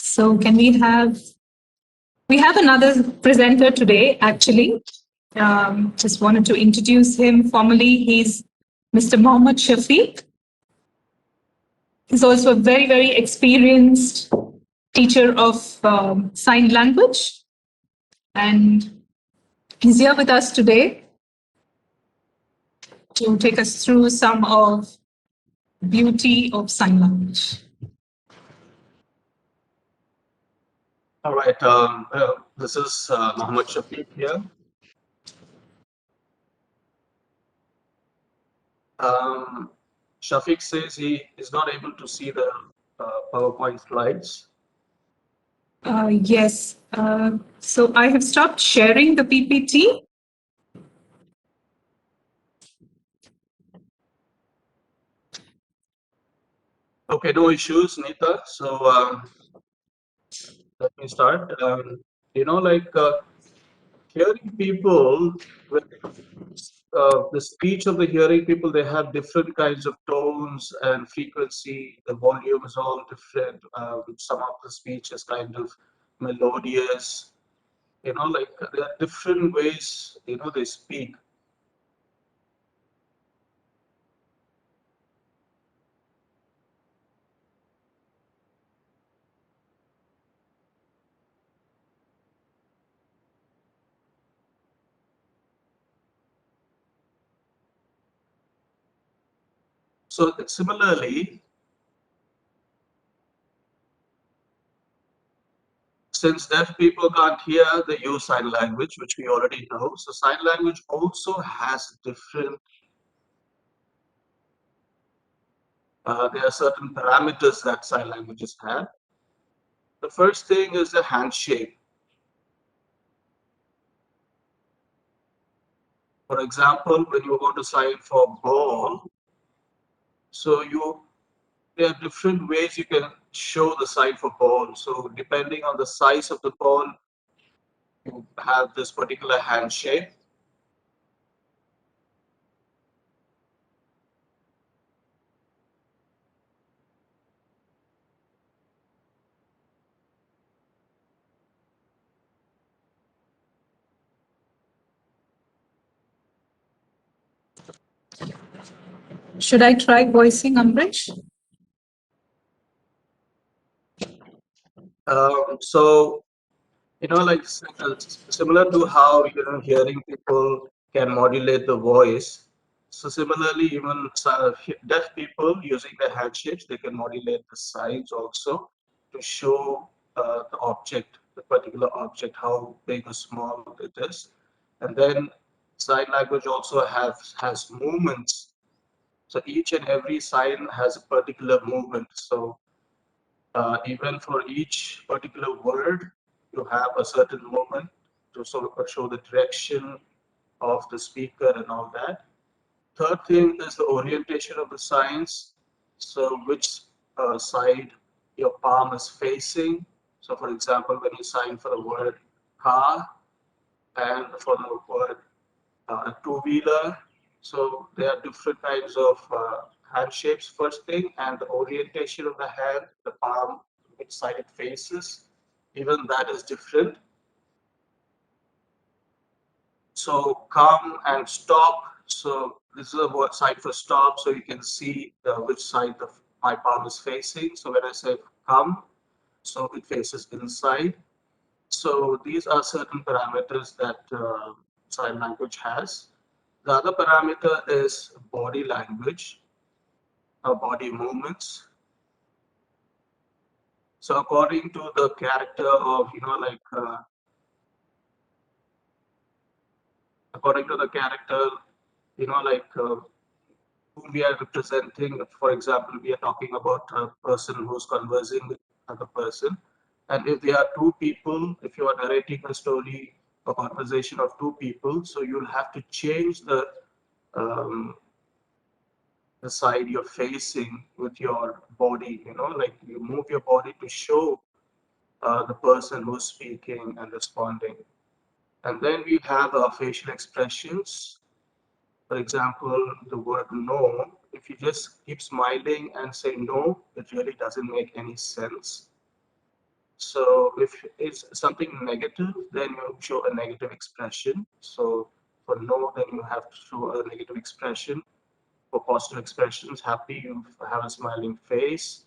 So can we have another presenter today, actually. Just wanted to introduce him formally. He's Mr. Mohammed Shafiq. He's also a very, very experienced teacher of sign language. And he's here with us today to take us through some of beauty of sign language. All right, this is Mohammed Shafiq here. Shafiq says he is not able to see the PowerPoint slides. Yes, so I have stopped sharing the PPT. Okay, no issues, Nita. So let me start. Hearing people, the speech of the hearing people, they have different kinds of tones and frequency. The volume is all different. Some of the speech is kind of melodious. There are different ways, they speak. So similarly, since deaf people can't hear, they use sign language, which we already know. So sign language also has different, there are certain parameters that sign languages have. The first thing is the handshake. For example, when you go to sign for ball, so there are different ways you can show the sign for ball. So depending on the size of the ball, you have this particular handshake. Should I try voicing, Ambrish? So like similar to how hearing people can modulate the voice. So similarly, even deaf people using their handshakes, they can modulate the signs also to show the object, the particular object, how big or small it is. And then sign language also has movements. So each and every sign has a particular movement. So even for each particular word, you have a certain movement to sort of show the direction of the speaker and all that. Third thing is the orientation of the signs. So which side your palm is facing. So for example, when you sign for the word car and for the word two-wheeler, so there are different kinds of hand shapes, first thing, and the orientation of the hand, the palm, which side it faces, even that is different. So come and stop. So this is a word side for stop, so you can see which side my palm is facing. So when I say come, so it faces inside. So these are certain parameters that sign language has. The other parameter is body language, body movements. So according to the character of, according to the character, whom we are representing, for example, we are talking about a person who's conversing with another person. And if there are two people, if you are narrating a story, a conversation of two people, so you'll have to change the side you're facing with your body, like you move your body to show the person who's speaking and responding. And then we have facial expressions. For example, the word no, if you just keep smiling and say no, it really doesn't make any sense. So if it's something negative, then you show a negative expression. So for no, then you have to show a negative expression. For positive expressions, happy, you have a smiling face.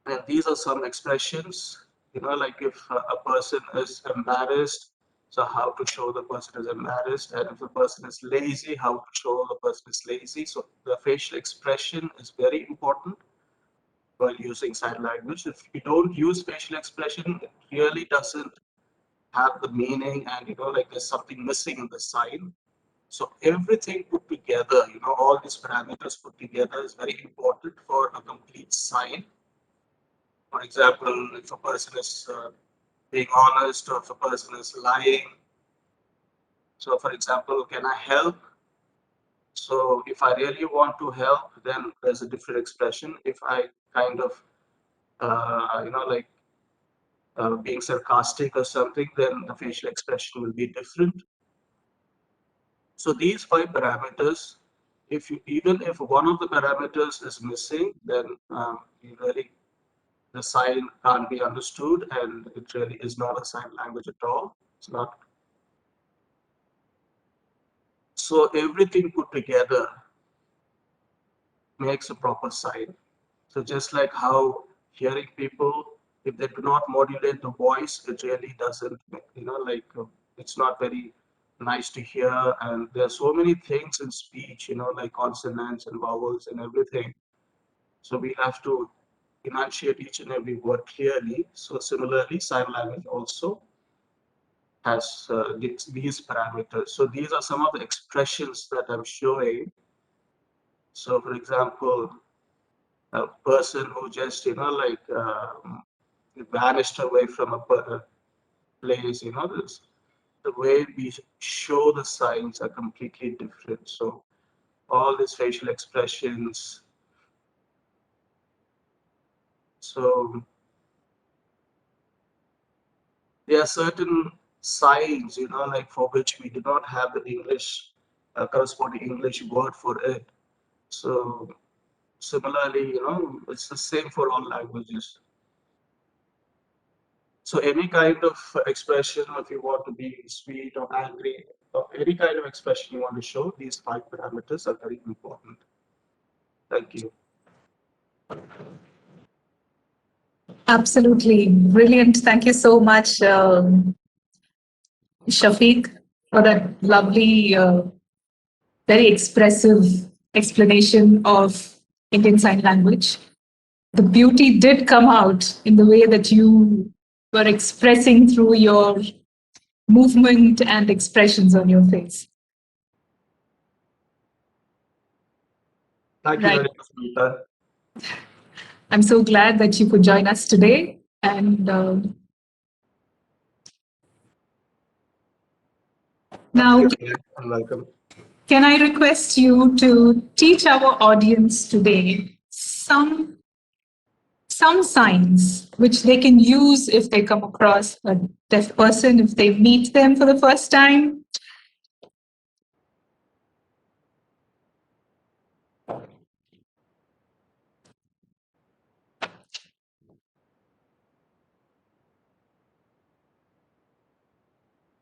And these are some expressions, like if a person is embarrassed, so how to show the person is embarrassed, and if the person is lazy, how to show the person is lazy. So the facial expression is very important while using sign language. If you don't use facial expression, it really doesn't have the meaning, and like there's something missing in the sign. So everything put together, all these parameters put together is very important for a complete sign. For example, if a person is being honest or if a person is lying. So for example, can I help? So if I really want to help, then there's a different expression. If I kind of, like being sarcastic or something, then the facial expression will be different. So these 5 parameters, even if one of the parameters is missing, then the sign can't be understood, and it really is not a sign language at all. It's not. So everything put together makes a proper sign. So just like how hearing people, if they do not modulate the voice, it really doesn't, it's not very nice to hear. And there are so many things in speech, like consonants and vowels and everything. So we have to enunciate each and every word clearly. So similarly, sign language also has these parameters. So these are some of the expressions that I'm showing. So for example, a person who just, vanished away from a place, the way we show the signs are completely different. So all these facial expressions. So there are certain signs, like for which we do not have the English, corresponding English word for it. So similarly, it's the same for all languages. So any kind of expression, if you want to be sweet or angry, or any kind of expression you want to show, these 5 parameters are very important. Thank you. Absolutely brilliant. Thank you so much, Shafiq, for that lovely, very expressive explanation of Indian Sign Language. The beauty did come out in the way that you were expressing through your movement and expressions on your face. Thank you very much, Deepa. I'm so glad that you could join us today. And now, And welcome. can I request you to teach our audience today some signs which they can use if they come across a deaf person, if they meet them for the first time?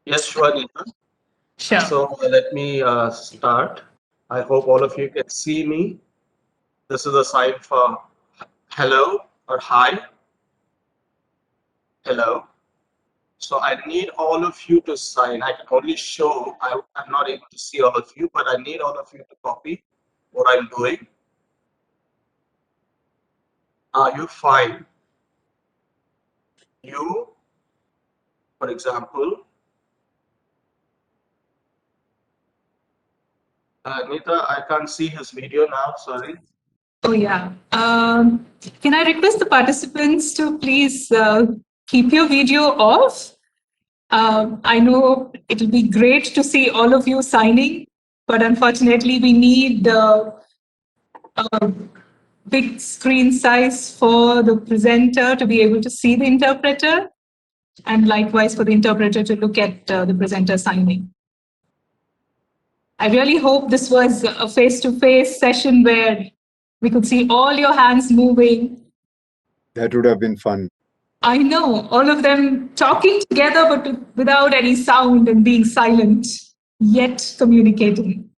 Yes, sure, Deepa. Sure. So let me start. I hope all of you can see me. This is a sign for hello or hi. Hello. So I need all of you to sign. I can only show, I'm not able to see all of you, but I need all of you to copy what I'm doing. Are you fine? You, for example, Nita, I can't see his video now, sorry. Oh, yeah. Can I request the participants to please keep your video off? I know it'll be great to see all of you signing, but unfortunately, we need a big screen size for the presenter to be able to see the interpreter, and likewise for the interpreter to look at the presenter signing. I really hope this was a face-to-face session where we could see all your hands moving. That would have been fun. I know, all of them talking together but without any sound and being silent, yet communicating.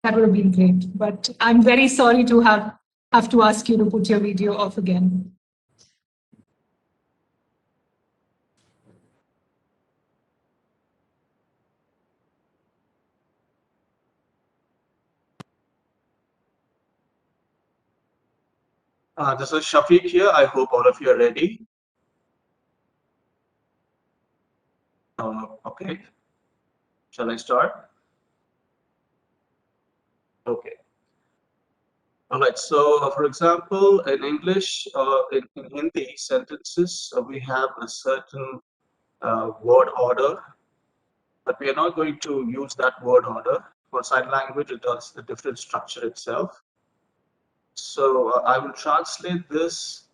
That would have been great. But I'm very sorry to have to ask you to put your video off again. This is Shafiq here. I hope all of you are ready. Okay. Shall I start? Okay. All right. So, for example, in English, in Hindi sentences, we have a certain word order, but we are not going to use that word order. For sign language, it does a different structure itself. So I will translate this,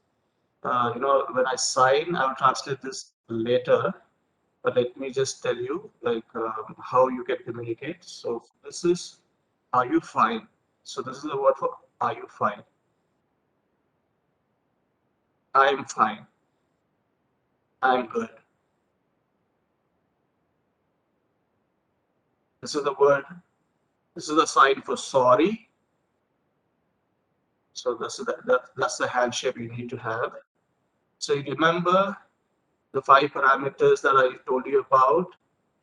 when I sign, I will translate this later. But let me just tell you, how you can communicate. So this is, are you fine? So this is the word for, are you fine? I'm fine. I'm good. This is the word, this is the sign for sorry. So this is that's the handshake you need to have. So you remember the 5 parameters that I told you about.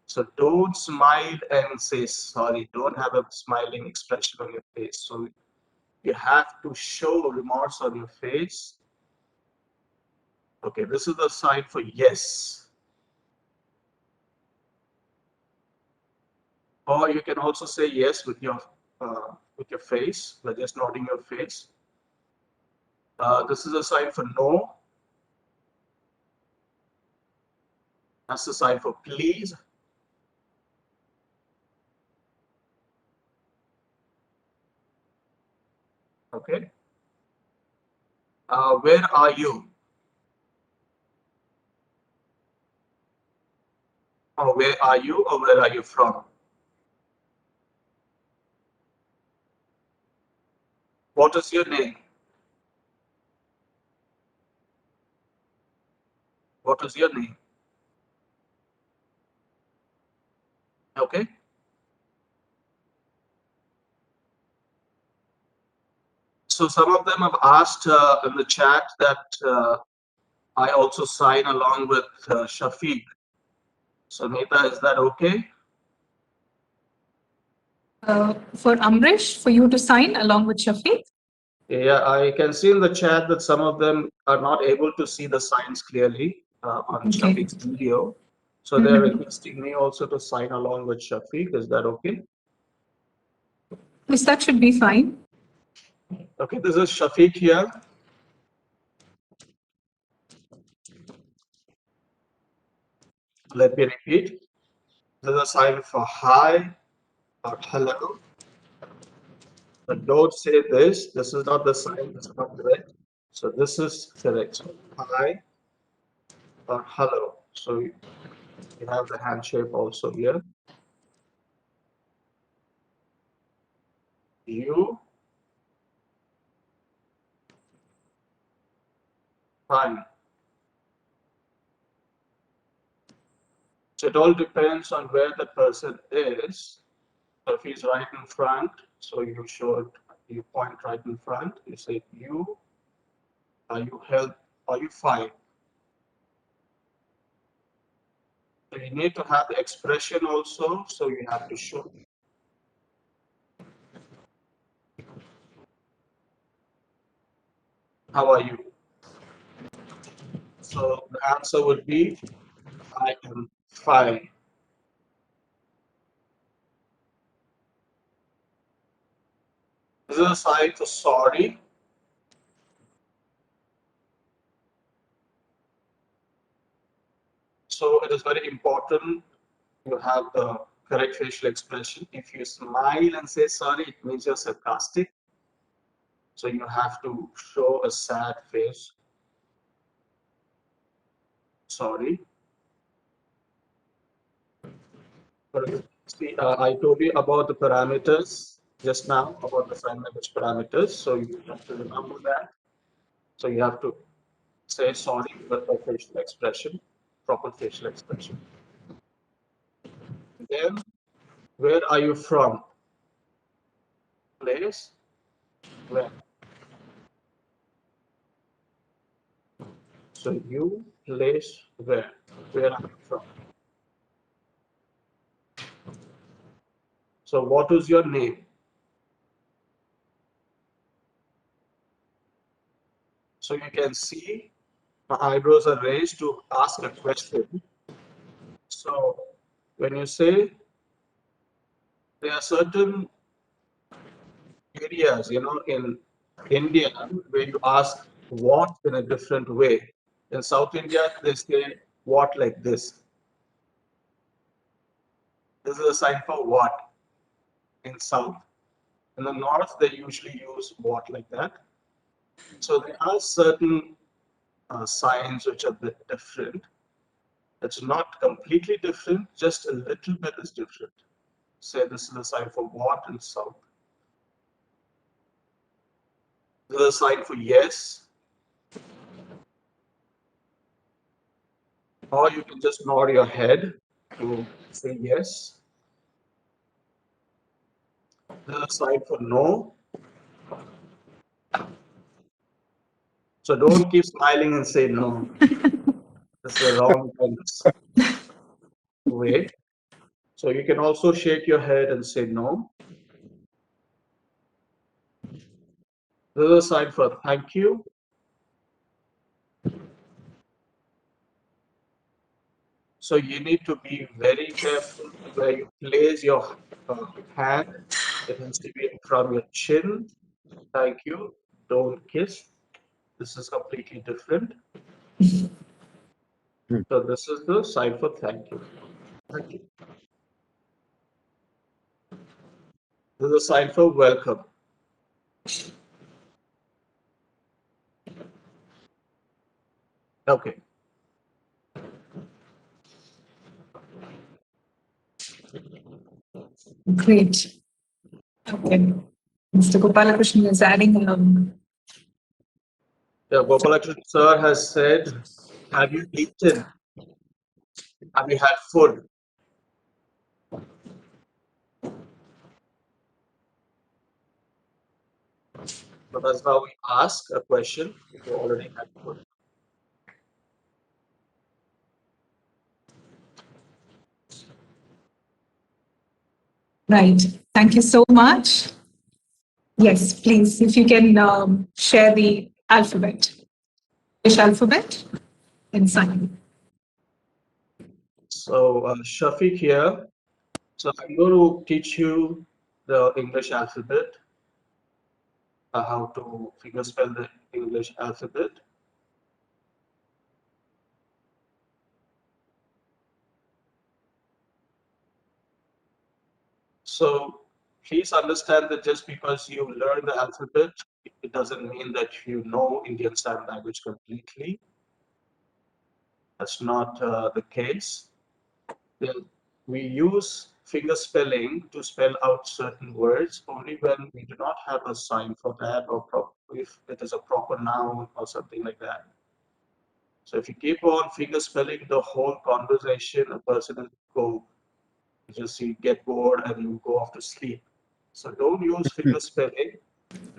So don't smile and say sorry. Don't have a smiling expression on your face. So you have to show remorse on your face. Okay, this is the sign for yes. Or you can also say yes with your face, by just nodding your face. This is a sign for no. That's the sign for please. Okay. Where are you? Or where are you? Or where are you from? What is your name? What is your name? Okay. So some of them have asked in the chat that I also sign along with Shafiq. So Nita, is that okay? For Amrish, for you to sign along with Shafiq? Yeah, I can see in the chat that some of them are not able to see the signs clearly on Shafiq's video. So they're requesting me also to sign along with Shafiq. Is that okay? Yes, that should be fine. Okay, this is Shafiq here. Let me repeat. This is a sign for hi or hello. But don't say this. This is not the sign. This is not correct. So this is correct. So hi or hello. So you have the handshake also here. You fine. So it all depends on where the person is. So if he's right in front, so you should, you point right in front. You say you, are you help, are you fine? So you need to have the expression also. So you have to show. How are you? So the answer would be, I am fine. This is a sign for sorry. So it is very important you have the correct facial expression. If you smile and say sorry, it means you're sarcastic. So you have to show a sad face. Sorry. See, I told you about the parameters just now, about the sign language parameters. So you have to remember that. So you have to say sorry with a facial expression, proper facial expression. Then, where are you from? Place, where? So you, place, where? Where are you from? So what is your name? So you can see my eyebrows are raised to ask a question. So when you say there are certain areas, in India where you ask what in a different way. In South India, they say what like this. This is a sign for what in South. In the North, they usually use what like that. So there are certain signs which are a bit different. It's not completely different, just a little bit is different. Say this is a sign for what in South. This is a sign for yes. Or you can just nod your head to say yes. This is a sign for no. So don't keep smiling and say no. This is the wrong kind of way. So you can also shake your head and say no. This is a sign for thank you. So you need to be very careful where you place your hand. It has to be from your chin. Thank you. Don't kiss. This is completely different. So this is the sign for thank you. Thank you. This is a sign for welcome. Okay. Great. Okay. Mr. Gopalakrishnan is adding Yeah, Gopalakrishnan sir has said, have you eaten? Have you had food? So that's how we ask a question if you already had food. right. Thank you so much. Yes, please, if you can share the alphabet, English alphabet, and sign. So Shafiq here. So I'm going to teach you the English alphabet, how to figure spell the English alphabet. So please understand that just because you learn the alphabet, it doesn't mean that you know Indian Sign Language completely. That's not the case. Then we use finger spelling to spell out certain words only when we do not have a sign for that, or if it is a proper noun or something like that. So if you keep on finger spelling the whole conversation, a person will go, just you get bored and you go off to sleep. So don't use finger spelling.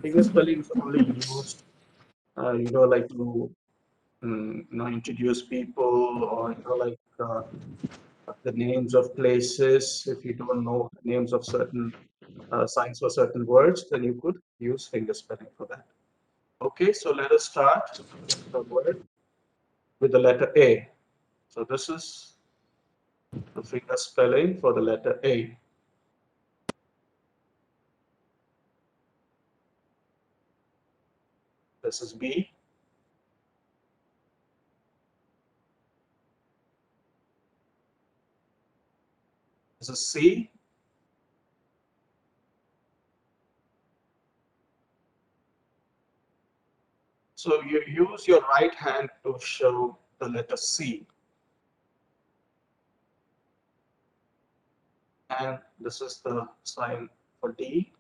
Finger spelling is only used, like to, introduce people, or like the names of places. If you don't know the names of certain signs for certain words, then you could use finger spelling for that. Okay, so let us start with the word with the letter A. So this is the finger spelling for the letter A. This is B. This is C. So you use your right hand to show the letter C. And this is the sign for D.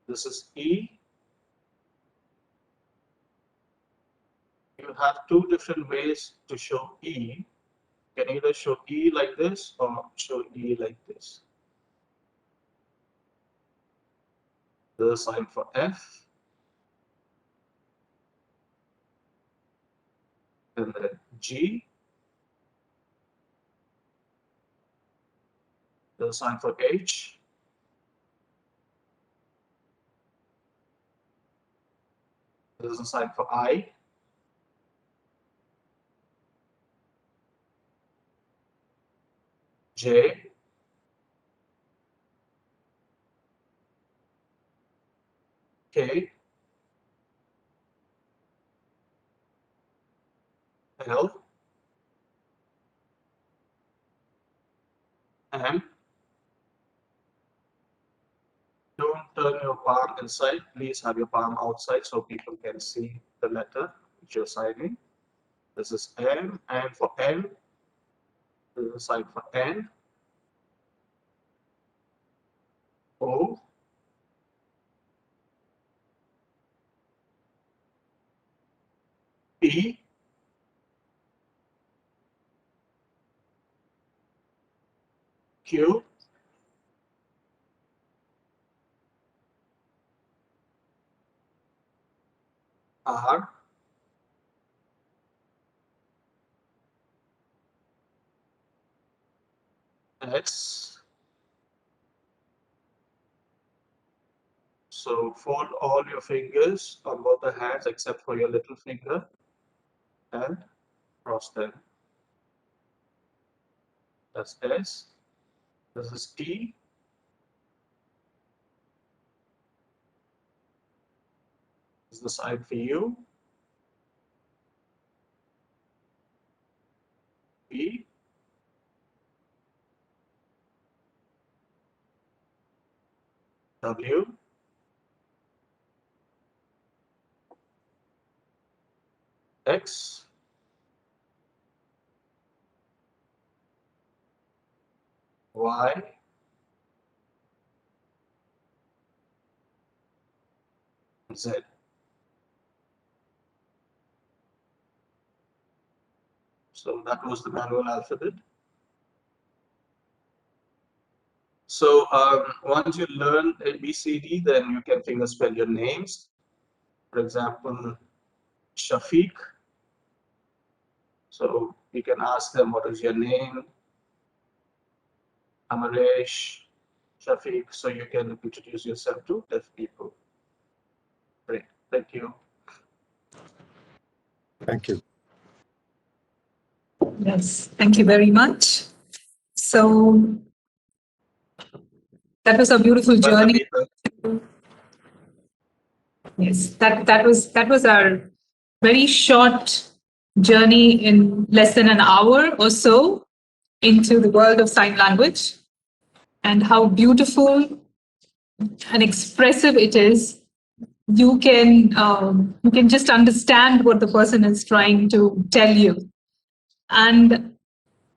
This is E. You have two different ways to show E. You can either show E like this or show E like this. The sign for F. And then G. The sign for H. This is a sign for I. J. K. L. M. Don't turn your palm inside. Please have your palm outside so people can see the letter which you're signing. This is M, and for N, this is a sign for N. O. P. Q. R. S. So fold all your fingers on both the hands except for your little finger and cross them. That's S. This is T. This is the sign for U. P. W. X. Y. Z. So that was the manual alphabet. So once you learn ABCD, then you can finger spell your names. For example, Shafiq. So you can ask them, what is your name? Amaresh, Shafiq. So you can introduce yourself to deaf people. Great. Thank you. Thank you. Yes, thank you very much. So that was a beautiful Welcome, journey. Deepa. Yes, that was our very short journey in less than an hour or so into the world of sign language, and how beautiful and expressive it is. You can just understand what the person is trying to tell you, and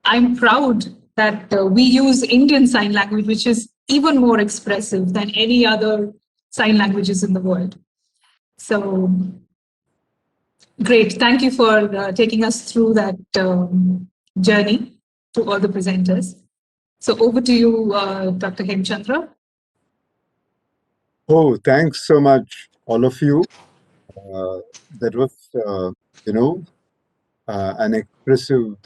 I'm proud that we use Indian Sign Language, which is even more expressive than any other sign languages in the world. So great. Thank you for taking us through that journey to all the presenters. So over to you, Dr. Hemchandra. Oh, thanks so much, all of you. That was, an expressive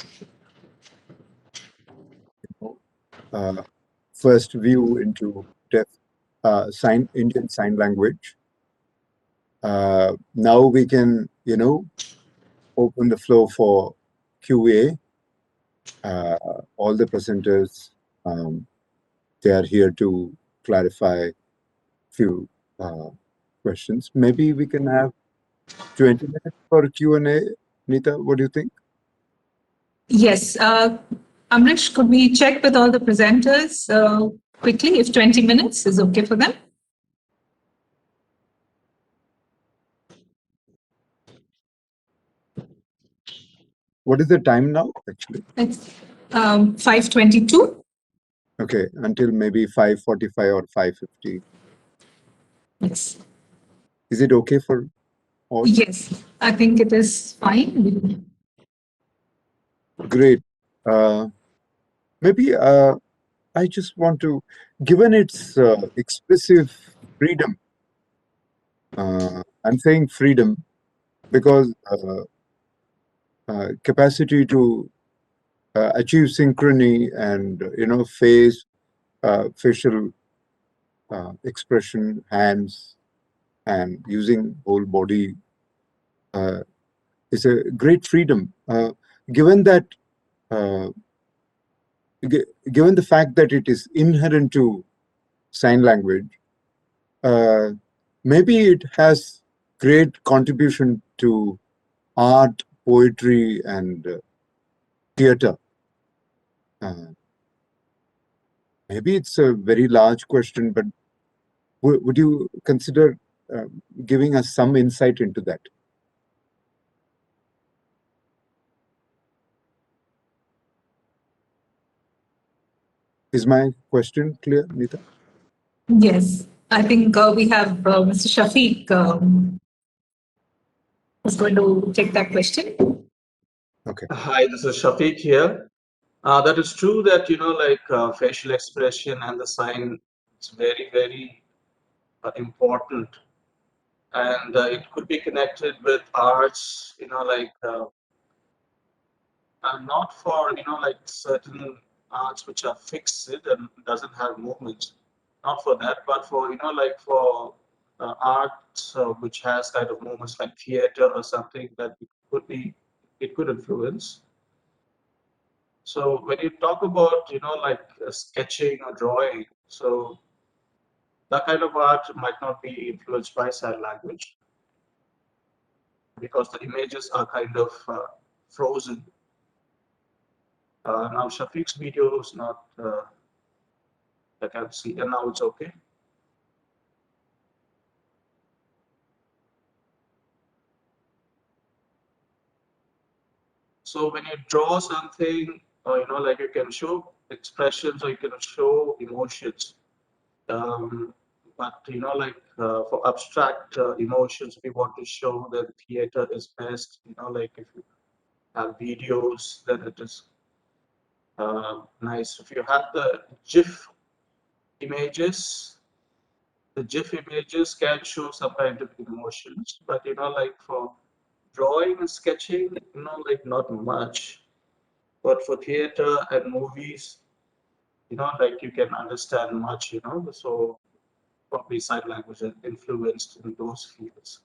first view into deaf Indian Sign Language. Now we can, open the floor for QA. All the presenters, they are here to clarify few questions. Maybe we can have 20 minutes for Q&A. Nita, what do you think? Yes. Amrish, could we check with all the presenters quickly if 20 minutes is okay for them? What is the time now, actually? It's 5:22. Okay, until maybe 5:45 or 5:50. Yes. Is it okay for all? Yes, I think it is fine. Great. Maybe I just want to, given its expressive freedom, I'm saying freedom because capacity to achieve synchrony and facial expression, hands, and using whole body is a great freedom. Given that, uh, given the fact that it is inherent to sign language, maybe it has great contribution to art, poetry, and theater. Maybe it's a very large question, but would you consider giving us some insight into that? Is my question clear, Nita? Yes, I think we have Mr. Shafiq who's going to take that question. Okay. Hi, this is Shafiq here. That is true that, facial expression and the sign is very, very important. And it could be connected with arts, not for, certain arts which are fixed and doesn't have movements. Not for that, but for, for arts which has kind of movements like theater or something that it could influence. So when you talk about, sketching or drawing, so that kind of art might not be influenced by sign language because the images are kind of frozen. Now Shafiq's video is not, I can see, and now it's okay. So when you draw something, like you can show expressions or you can show emotions. But for abstract emotions, we want to show that theater is best. Like if you have videos, then it is nice. If you have the GIF images, the GIF images can show some kind of emotions. But like for drawing and sketching, like not much. But for theater and movies, like you can understand much. So probably sign language is influenced in those fields.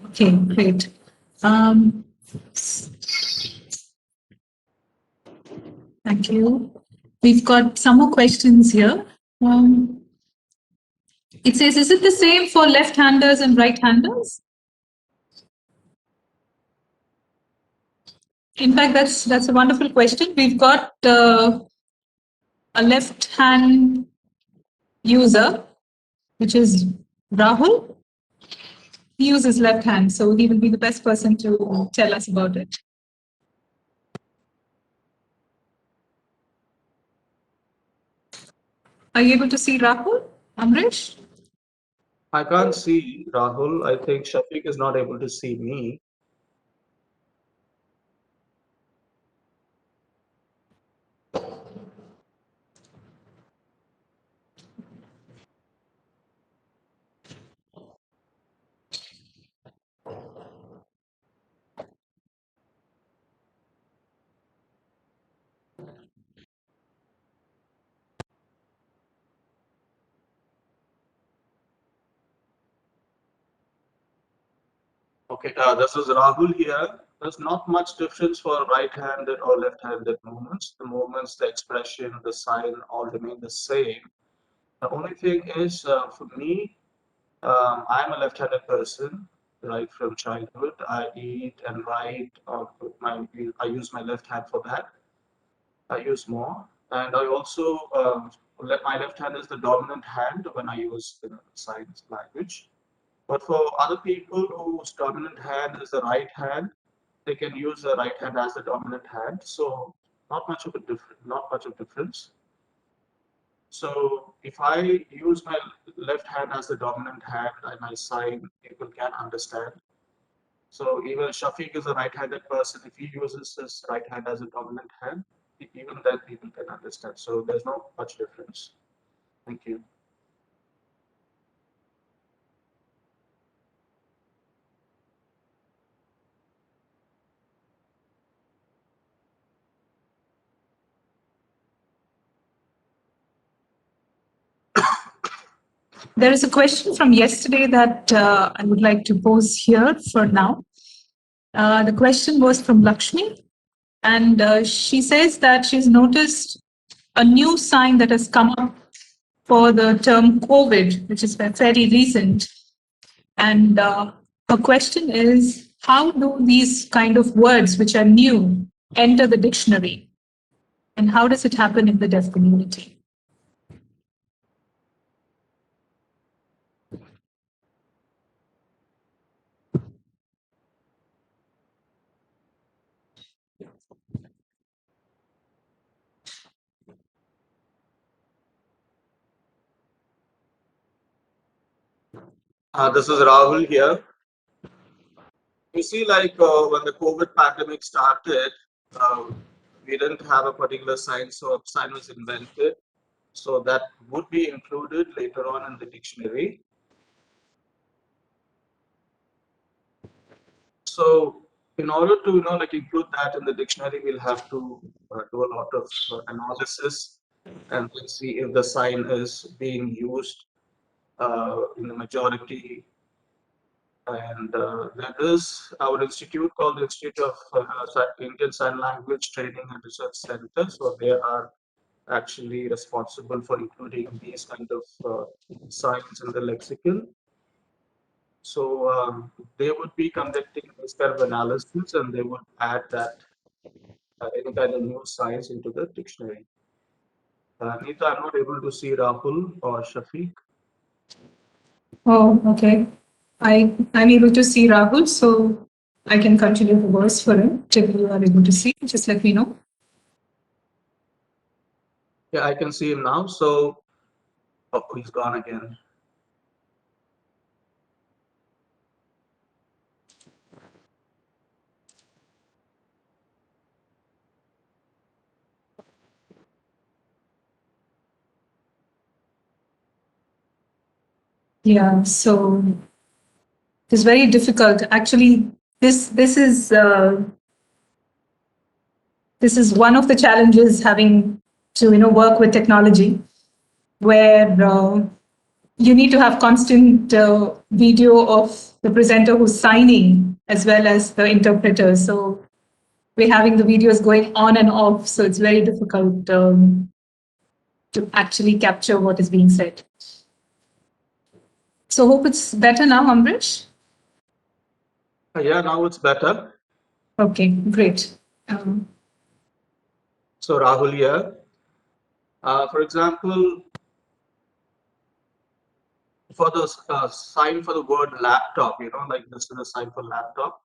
Okay, great. Thank you. We've got some more questions here. It says, is it the same for left-handers and right-handers? In fact, that's a wonderful question. We've got a left-hand user, which is Rahul. He uses left hand, so he will be the best person to tell us about it. Are you able to see Rahul, Amrish? I can't see Rahul. I think Shafiq is not able to see me. Okay, this is Rahul here. There's not much difference for right-handed or left-handed movements. The movements, the expression, the sign all remain the same. The only thing is, for me, I'm a left-handed person, right from childhood. I eat and write. I use my left hand for that. I use more, and I also my left hand is the dominant hand when I use sign language. But for other people whose dominant hand is the right hand, they can use the right hand as the dominant hand. So not much of difference. So if I use my left hand as the dominant hand and I sign, people can understand. So even Shafiq is a right-handed person. If he uses his right hand as a dominant hand, even then people can understand. So there's not much difference. Thank you. There is a question from yesterday that I would like to pose here for now. The question was from Lakshmi, and she says that she's noticed a new sign that has come up for the term COVID, which is fairly recent. And her question is, how do these kind of words, which are new, enter the dictionary? And how does it happen in the deaf community? This is Rahul here. You see, like when the COVID pandemic started, we didn't have a particular sign, so a sign was invented. So that would be included later on in the dictionary. So in order to like include that in the dictionary, we'll have to do a lot of analysis and let's see if the sign is being used in the majority. And there is our institute called the Institute of Indian Sign Language Training and Research Center. So they are actually responsible for including these kind of signs in the lexicon. So they would be conducting this kind of analysis and they would add that any kind of new signs into the dictionary. Neither I'm not able to see Rahul or Shafiq. Oh, okay. I'm able to see Rahul, so I can continue the voice for him till you are able to see. Just let me know. Yeah, I can see him now. So, oh, he's gone again. Yeah, so it's very difficult. Actually, this is one of the challenges having to work with technology, where you need to have constant video of the presenter who's signing as well as the interpreter. So we're having the videos going on and off, so it's very difficult to actually capture what is being said. So hope it's better now, Ambrish. Yeah, now it's better. Okay, great. So Rahul here. For example, for the sign for the word laptop, like this is a sign for laptop.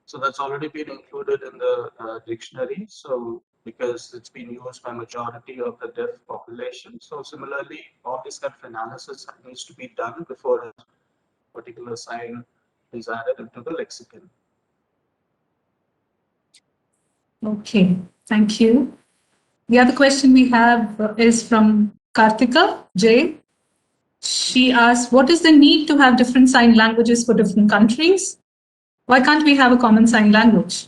So that's already been included in the dictionary. So because it's been used by majority of the deaf population. So similarly, all this kind of analysis needs to be done before a particular sign is added into the lexicon. Okay, thank you. The other question we have is from Kartika J. She asks, what is the need to have different sign languages for different countries? Why can't we have a common sign language?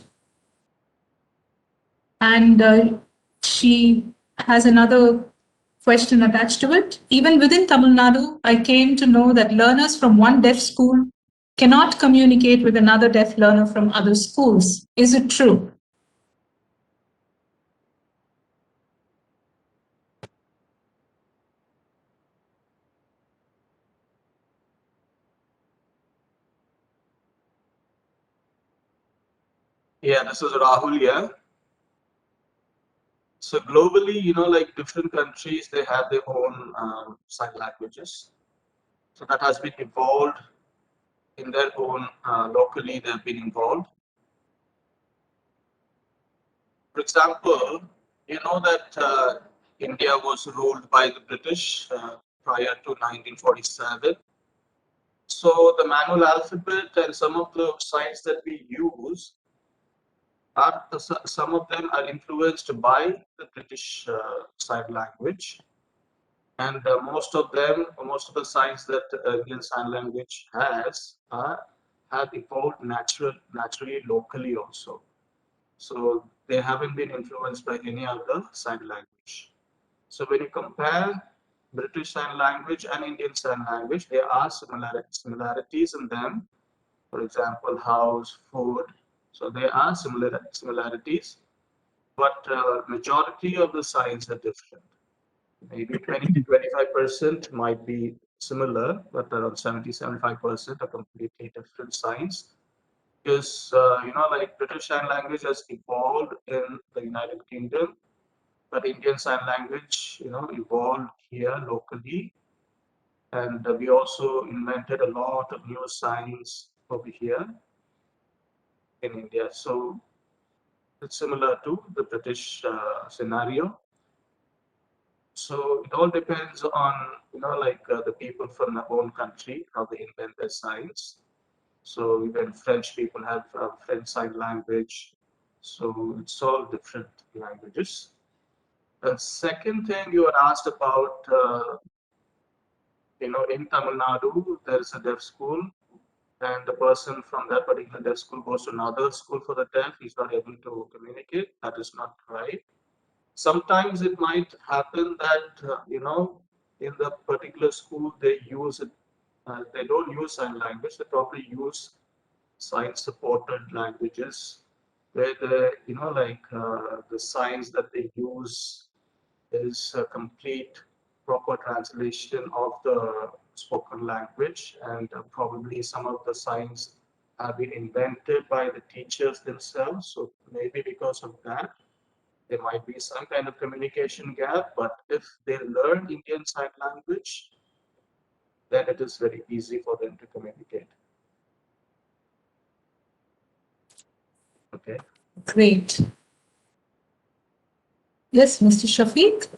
And she has another question attached to it. Even within Tamil Nadu, I came to know that learners from one deaf school cannot communicate with another deaf learner from other schools. Is it true? Yeah, this is Rahul here. So globally, like different countries, they have their own sign languages. So that has been evolved in their own locally. They've been involved. For example, you know that India was ruled by the British prior to 1947. So the manual alphabet and some of the signs that we use are some of them are influenced by the British sign language, and most of the signs that Indian Sign Language has have evolved naturally locally also. So they haven't been influenced by any other sign language. So when you compare British Sign Language and Indian Sign Language, there are similarities in them. For example, house, food. So there are similarities, but majority of the signs are different. Maybe 20 to 25% might be similar, but around 70-75% are completely different signs. Because like British Sign Language has evolved in the United Kingdom, but Indian Sign Language, evolved here locally, and we also invented a lot of new signs over here in India. So it's similar to the British scenario. So it all depends on, the people from their own country, how they invent their signs. So even French people have French Sign Language. So it's all different languages. The second thing you were asked about, in Tamil Nadu, there is a deaf school, and the person from that particular deaf school goes to another school for the deaf. He's not able to communicate. That is not right. Sometimes it might happen that, in the particular school, they use it, they don't use sign language, they probably use sign supported languages where the signs that they use is a complete proper translation of the spoken language, and probably some of the signs have been invented by the teachers themselves. So maybe because of that, there might be some kind of communication gap, but if they learn Indian Sign Language, then it is very easy for them to communicate. Okay. Great. Yes, Mr. Shafiq.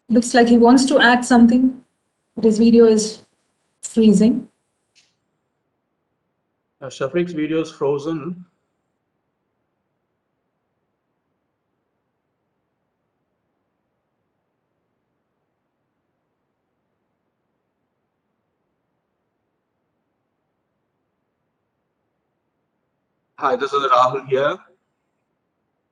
Looks like he wants to add something, but his video is freezing. Shafiq's video is frozen. Hi, this is Rahul here.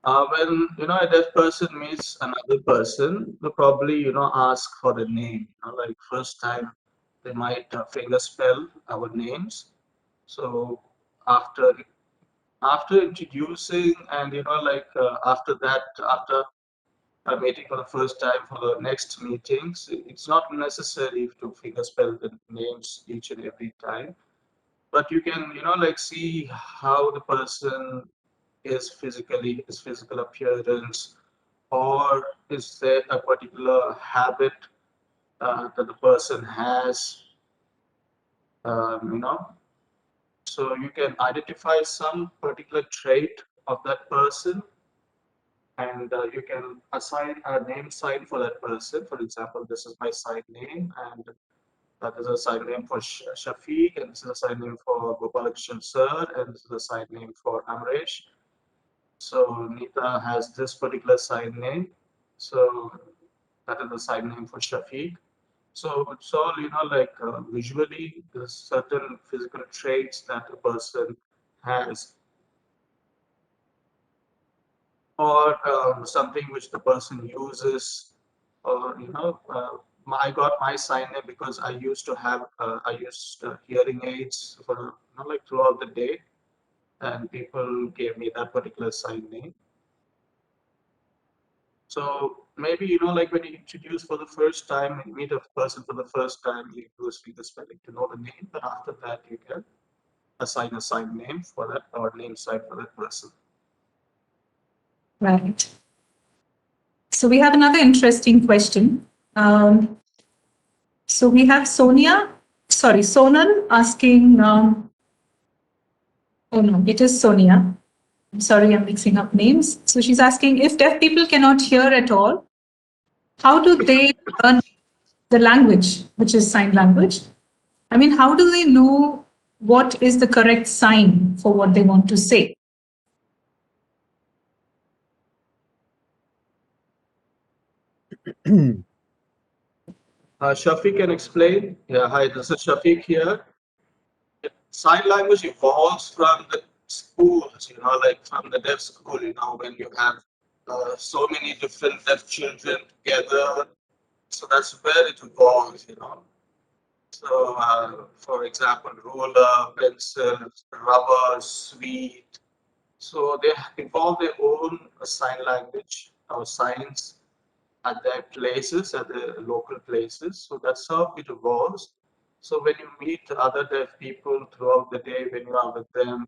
When a deaf person meets another person, they probably ask for the name. Like first time, they might finger spell our names. So after introducing, and after that, after meeting for the first time, for the next meetings, it's not necessary to finger spell the names each and every time, but you can see how the person is physically, his physical appearance, or is there a particular habit that the person has, so you can identify some particular trait of that person, and you can assign a name sign for that person. For example, this is my sign name, and that is a sign name for Shafiq, and this is a sign name for Gopalakrishnan sir, and this is a sign name for Amresh. So Nita has this particular sign name. So that is the sign name for Shafiq. So it's all, visually, there's certain physical traits that a person has, or something which the person uses, or, I got my sign name because I used to have, I used hearing aids for, throughout the day, and people gave me that particular sign name. So maybe, when you introduce for the first time and meet a person for the first time, you use finger spelling to know the name, but after that you can assign a sign name for that, or name sign for that person. Right. So we have another interesting question. So we have Sonal asking, oh no, it is Sonia. sorry, I'm mixing up names. So she's asking, if deaf people cannot hear at all, how do they learn the language, which is sign language? I mean, how do they know what is the correct sign for what they want to say? Shafiq can explain. Yeah, hi, this is Shafiq here. Sign language evolves from the schools, like from the deaf school, when you have so many different deaf children together. So that's where it evolves. So, for example, ruler, pencils, rubber, sweet. So they evolve their own sign language or signs at their places, at the local places. So that's how it evolves. So when you meet other deaf people throughout the day, when you are with them,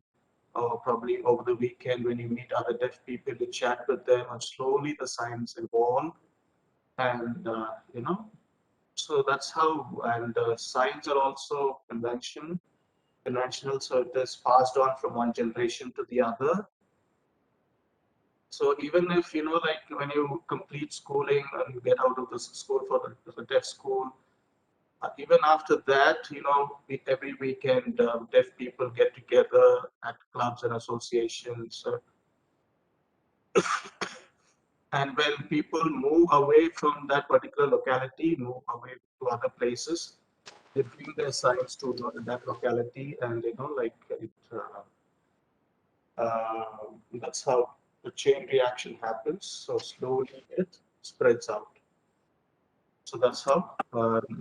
or probably over the weekend, when you meet other deaf people, you chat with them, and slowly the signs evolve. And, so that's how, and signs are also conventional, so it is passed on from one generation to the other. So even if, like when you complete schooling and you get out of the school for the deaf school, even after that, every weekend, deaf people get together at clubs and associations. And when people move away from that particular locality, move away to other places, they bring their signs to that locality, and like it. That's how the chain reaction happens. So slowly it spreads out. So that's how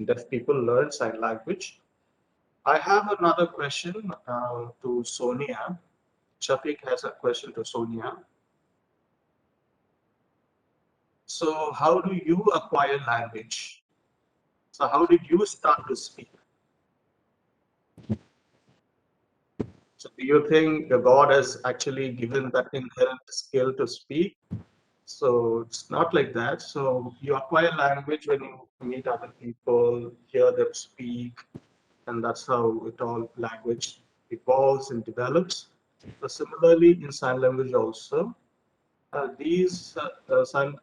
deaf people learn sign language. I have another question to Sonia. Shafiq has a question to Sonia. So how do you acquire language? So how did you start to speak? So do you think God has actually given that inherent skill to speak? So it's not like that. So you acquire language when you meet other people, hear them speak, and that's how it all language evolves and develops. So similarly, in sign language also, these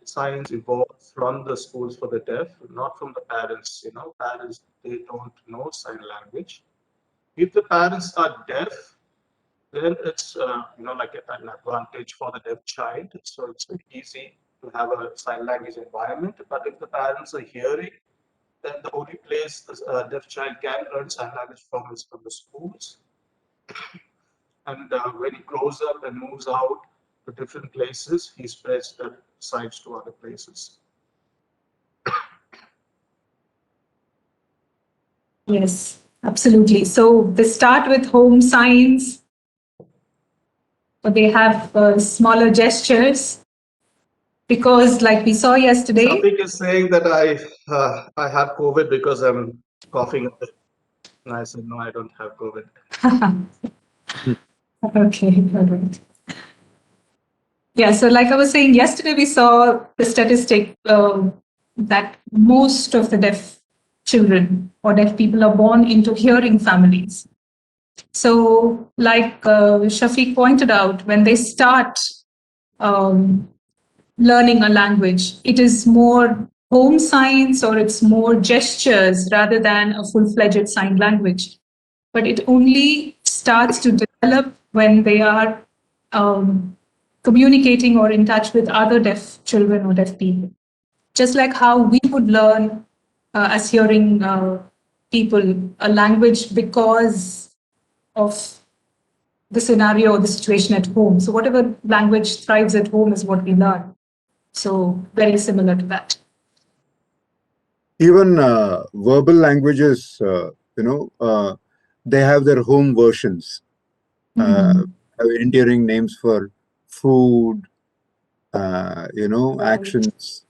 signs evolve from the schools for the deaf, not from the parents. Parents, they don't know sign language. If the parents are deaf, then it's like an advantage for the deaf child. So it's very easy to have a sign language environment. But if the parents are hearing, then the only place a deaf child can learn sign language from is from the schools. And when he grows up and moves out to different places, he spreads the signs to other places. Yes, absolutely. So they start with home signs, or they have smaller gestures, because like we saw yesterday. Shafiq is saying that I have COVID because I'm coughing a bit. And I said, no, I don't have COVID. Okay, all right. Yeah, so like I was saying, yesterday we saw the statistic that most of the deaf children or deaf people are born into hearing families. So, like Shafiq pointed out, when they start um, learning a language, it is more home signs or it's more gestures rather than a full-fledged sign language. But it only starts to develop when they are communicating or in touch with other deaf children or deaf people. Just like how we would learn as hearing people a language because of the scenario or the situation at home. So whatever language thrives at home is what we learn. So very similar to that. Even verbal languages, they have their home versions. Have endearing names for food, actions,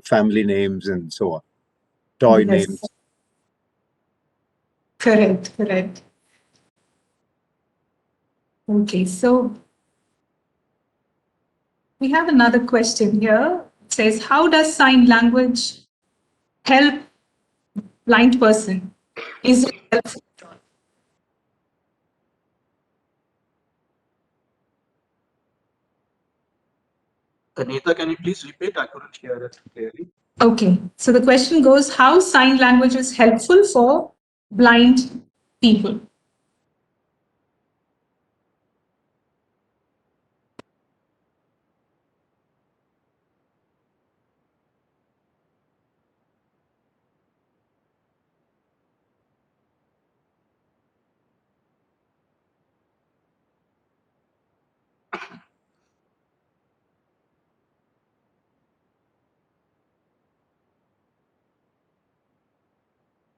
family names and so on, toy Yes. names. Correct, correct. Okay, so we have another question here. It says, how does sign language help blind person? Is it helpful? Anita, can you please repeat? I couldn't hear it clearly. Okay, so the question goes, how sign language is helpful for blind people?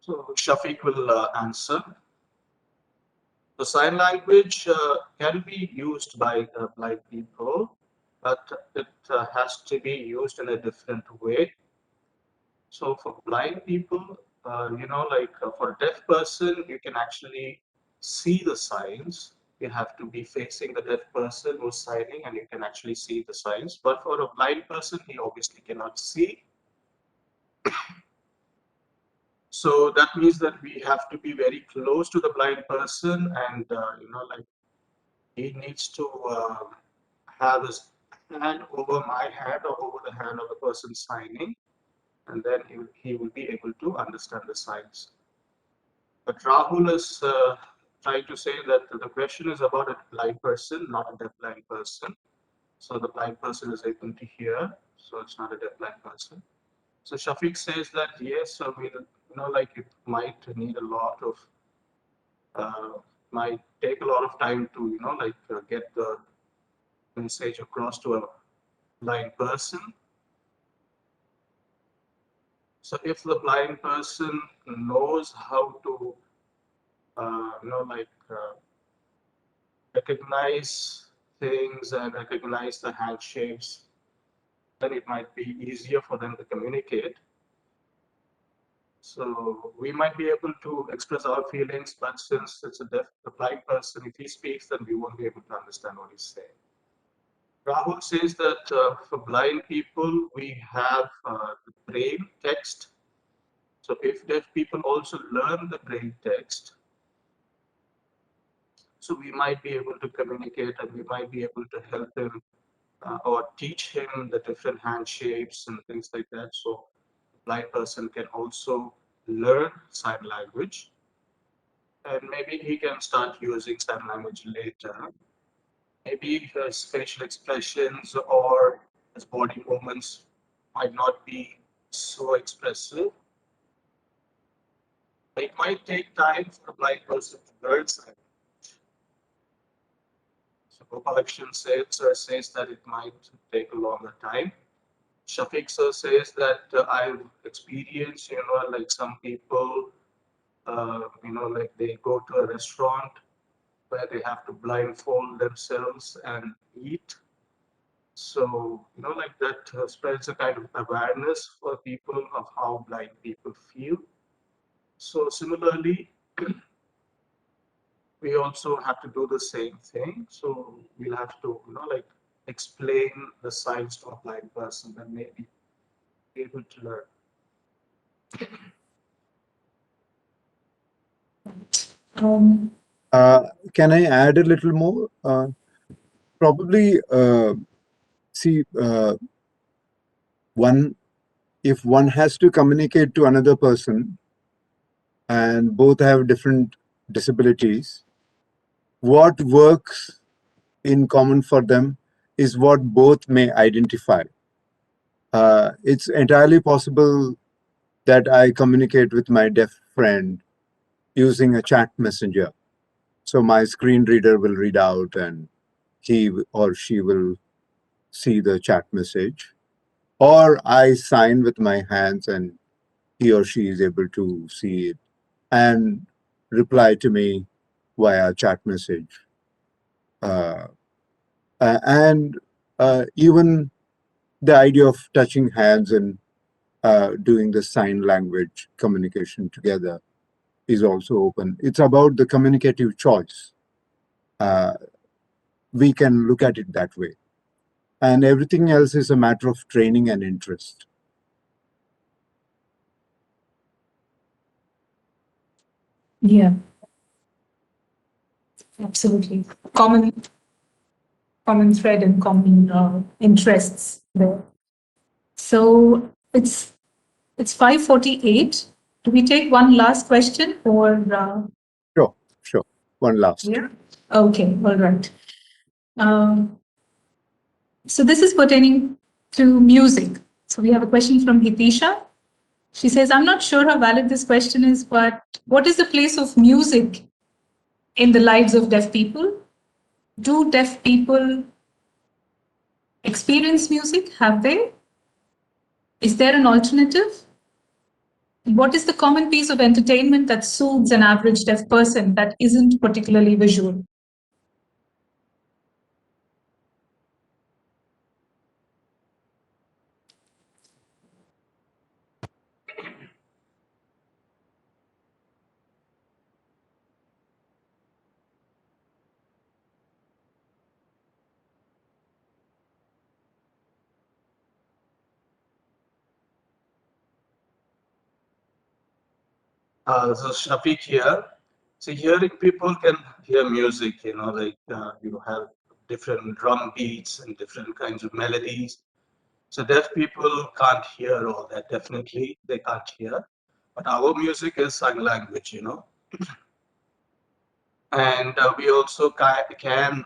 So Shafiq will answer. The sign language can be used by blind people, but it has to be used in a different way. So for blind people, for a deaf person, you can actually see the signs. You have to be facing the deaf person who's signing, and you can actually see the signs. But for a blind person, he obviously cannot see. So that means that we have to be very close to the blind person, and he needs to have his hand over my hand or over the hand of the person signing, and then he will be able to understand the signs. But Rahul is trying to say that the question is about a blind person, not a deaf-blind person. So the blind person is able to hear, so it's not a deaf-blind person. So Shafiq says that yes, so it might need a lot of, might take a lot of time to, get the message across to a blind person. So if the blind person knows how to, recognize things and recognize the handshakes, then it might be easier for them to communicate. So we might be able to express our feelings, but since it's a blind person, if he speaks, then we won't be able to understand what he's saying. Rahul says that for blind people, we have the braille text. So if deaf people also learn the braille text, so we might be able to communicate and we might be able to help him or teach him the different hand shapes and things like that. So a blind person can also learn sign language, and maybe he can start using sign language later. Maybe his facial expressions or his body movements might not be so expressive. It might take time for a blind person to learn sign language. So Gopalakrishnan says that it might take a longer time. Shafiq sir says that I've experienced, like some people, they go to a restaurant where they have to blindfold themselves and eat. So, that spreads a kind of awareness for people of how blind people feel. So similarly, we also have to do the same thing. So we'll have to, explain the signs to a blind person and maybe be able to learn. Can I add a little more? Probably, see, if one has to communicate to another person and both have different disabilities, what works in common for them is what both may identify. It's entirely possible that I communicate with my deaf friend using a chat messenger. So my screen reader will read out and he or she will see the chat message. Or I sign with my hands and he or she is able to see it and reply to me via chat message. And even the idea of touching hands and doing the sign language communication together is also open. It's about the communicative choice. We can look at it that way. And everything else is a matter of training and interest. Yeah, absolutely. Common thread and common interests there. So it's 5:48. Do we take one last question or? Sure. One last. Yeah. Okay. All right. So this is pertaining to music. So we have a question from Hitisha. She says, I'm not sure how valid this question is, but what is the place of music in the lives of deaf people? Do deaf people experience music? Have they? Is there an alternative? What is the common piece of entertainment that soothes an average deaf person that isn't particularly visual? This is Shafiq here. So hearing people can hear music, like you have different drum beats and different kinds of melodies. So deaf people can't hear all that, definitely they can't hear. But our music is sign language, And we also can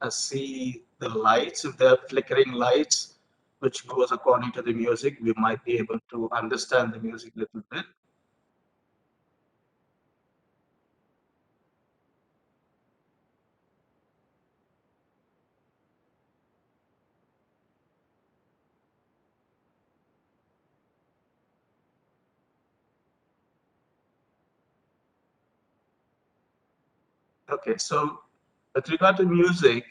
see the lights. If they're flickering lights, which goes according to the music, we might be able to understand the music a little bit. Okay, so with regard to music,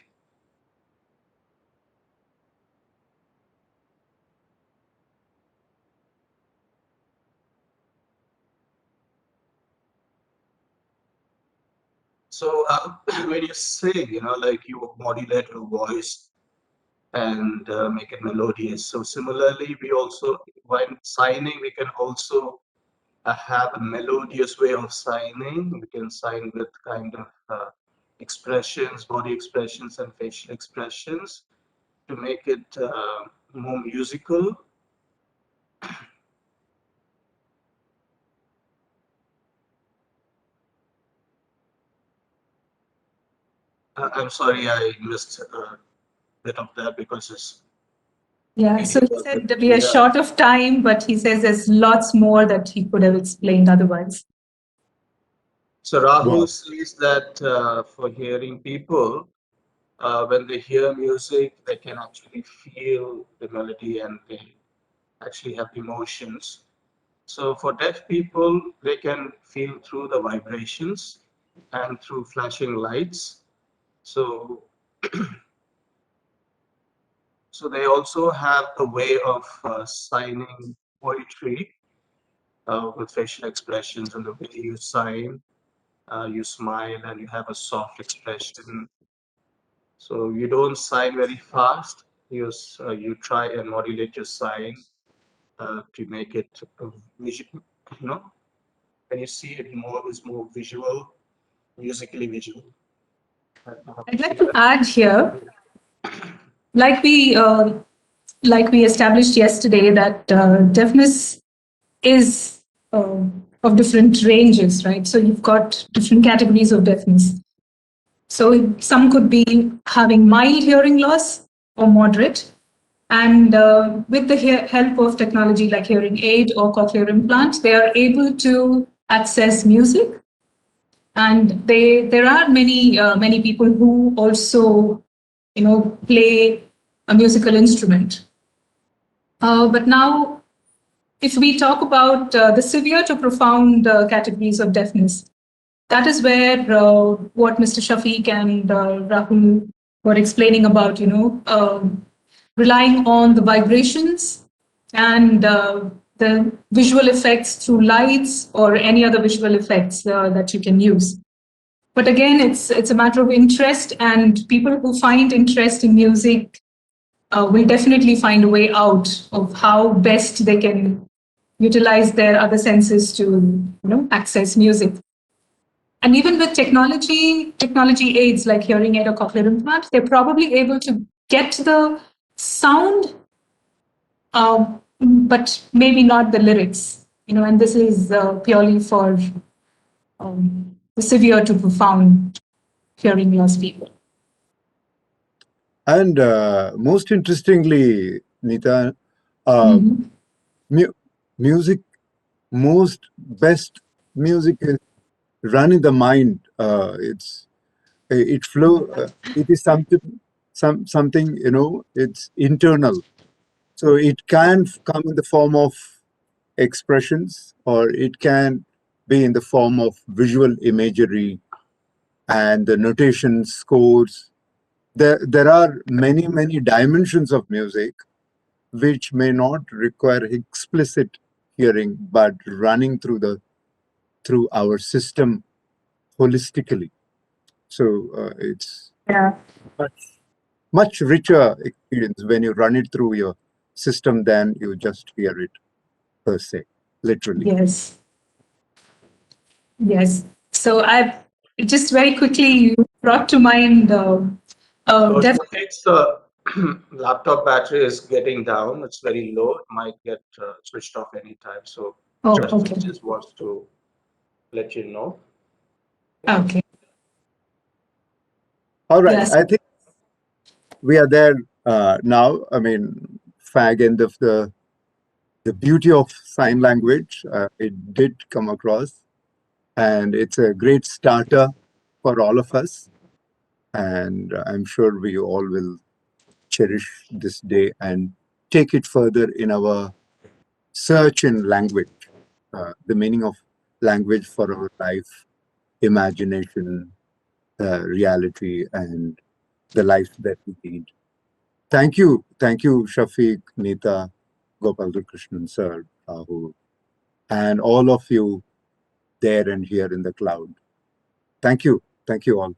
so when you sing, like you modulate your voice and make it melodious. So similarly, we also, when signing, we can also have a melodious way of signing. We can sign with kind of expressions, body expressions and facial expressions to make it more musical. I'm sorry, I missed a bit of that because it's. Yeah, so he said that we are short of time, but he says there's lots more that he could have explained otherwise. So Rahul says that for hearing people, when they hear music, they can actually feel the melody and they actually have emotions. So for deaf people, they can feel through the vibrations and through flashing lights. So, so they also have a way of signing poetry with facial expressions. And the way you sign, you smile and you have a soft expression. So you don't sign very fast. You try and modulate your sign to make it visual. When you see it more, is more visual, musically visual. I'd like to add here, like we established yesterday, that deafness is of different ranges, right? So you've got different categories of deafness. So some could be having mild hearing loss or moderate. And with the help of technology like hearing aid or cochlear implant, they are able to access music. And there are many people who also, play a musical instrument. But now, if we talk about the severe to profound categories of deafness, that is where what Mr. Shafiq and Rahul were explaining about, relying on the vibrations and the visual effects through lights or any other visual effects that you can use. But again, it's a matter of interest, and people who find interest in music will definitely find a way out of how best they can utilize their other senses to access music. And even with technology aids like hearing aid or cochlear implant, they're probably able to get the sound, but maybe not the lyrics, and this is purely for the severe to profound hearing loss people. And most interestingly, Nita, music, best music is run in the mind. It is something, it's internal. So it can come in the form of expressions, or it can be in the form of visual imagery and the notation scores. There are many dimensions of music which may not require explicit hearing, but running through our system holistically. So it's much richer experience when you run it through your system than you just hear it per se, literally. Yes. Yes. So I just very quickly, you brought to mind Shafiq's laptop battery is getting down. It's very low. It might get switched off anytime. So just wants to let you know. Okay. All right. Yes. I think we are there now. I mean, fag end of the beauty of sign language. It did come across, and it's a great starter for all of us. And I'm sure we all will cherish this day and take it further in our search in language, the meaning of language for our life, imagination, reality, and the life that we lead. Thank you, Shafiq, Nita, Gopal Krishnan, sir, Rahul, and all of you there and here in the cloud. Thank you all.